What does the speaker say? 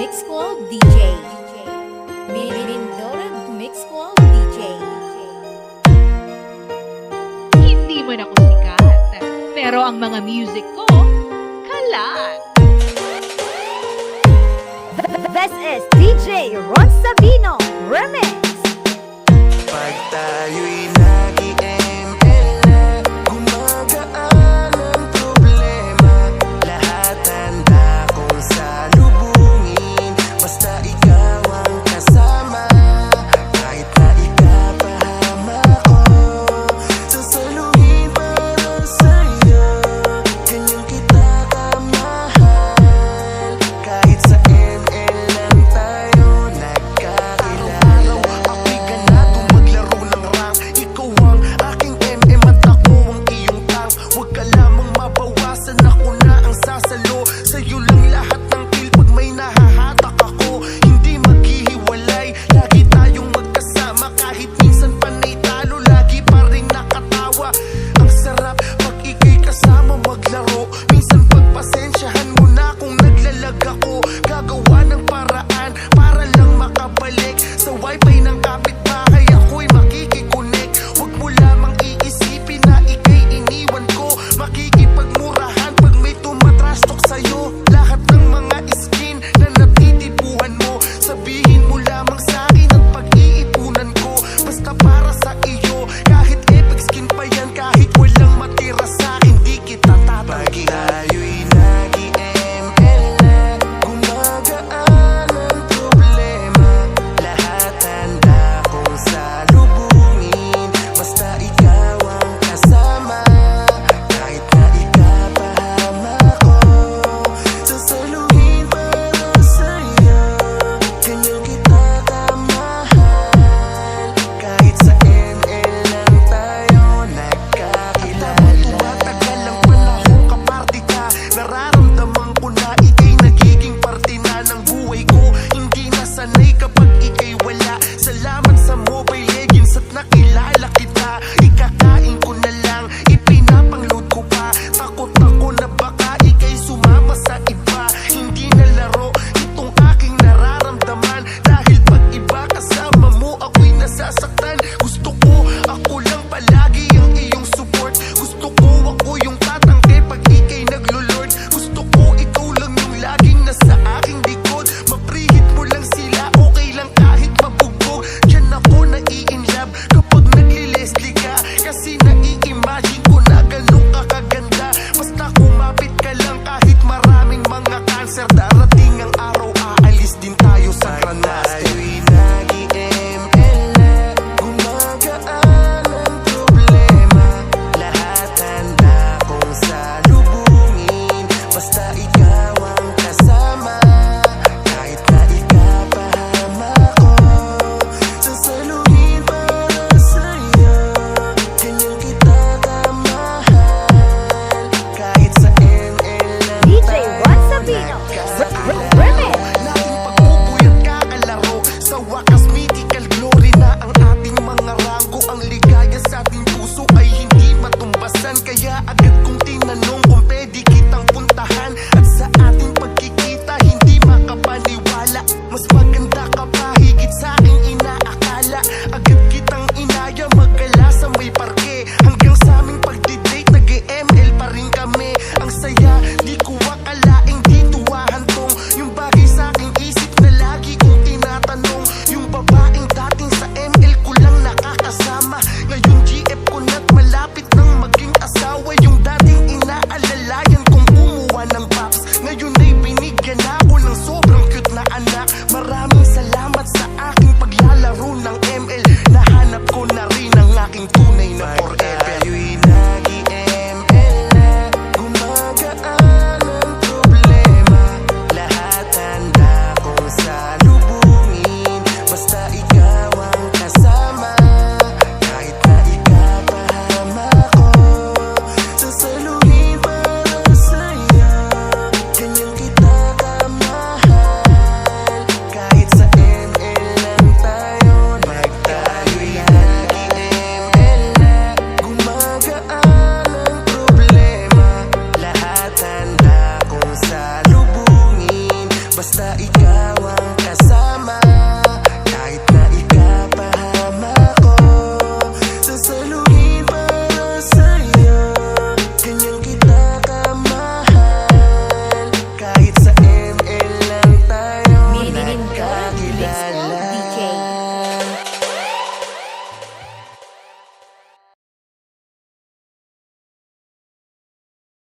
Mixcloud DJ. Mindoro Mixcloud DJ. Hindi man ako sikat, pero ang mga music ko, kalat. This is DJ Ron Sabino Remix. Pag tayo'y nag-i-ML na, gumagaan ang problema. Lahat handa kong salubungin, basta ikaw ang kasama. Kahit na ikapahama ko, sasaluhin para sa'yo. Ganyan kita kamahal, kahit sa ML lang tayo nagkakilala. Ako'y ganado maglaro ng rank, ikaw ang aking MM at ako ang iyong tank. Huwag ka lamang mabawasan, ako na ang sasalo. Sa'yo lang lahat ng kill pag may nahahatak ako. Hindi maghihiwalay, lagi tayong magkasama. Kahit minsan panay talo, lagi pa rin nakatawa. Ang sarap pag ika'y kasama maglaro. Minsan pagpasensyahan mo na kung naglalag ako. Gagawa ng paraan para lang makabalik sa wifi ng kapitbahay. Ako'y makikiconnect. Huwag mo lamang iisipin na ika'y iniwan ko. Makikipagmurahan pag may tumatrastok sa'yo. Lahat ng mga skin na natitipuhan mo, sabihin mo lamang sa'kin ang pag-iipunan ko. Basta para sa iyo, kahit epic skin pa yan, kahit walang matira sa'kin, di kita tatanggi. Pag tayo'y nag-i-ML na, gumagaan ang problema. Lahat handa kong Basta ikaw ang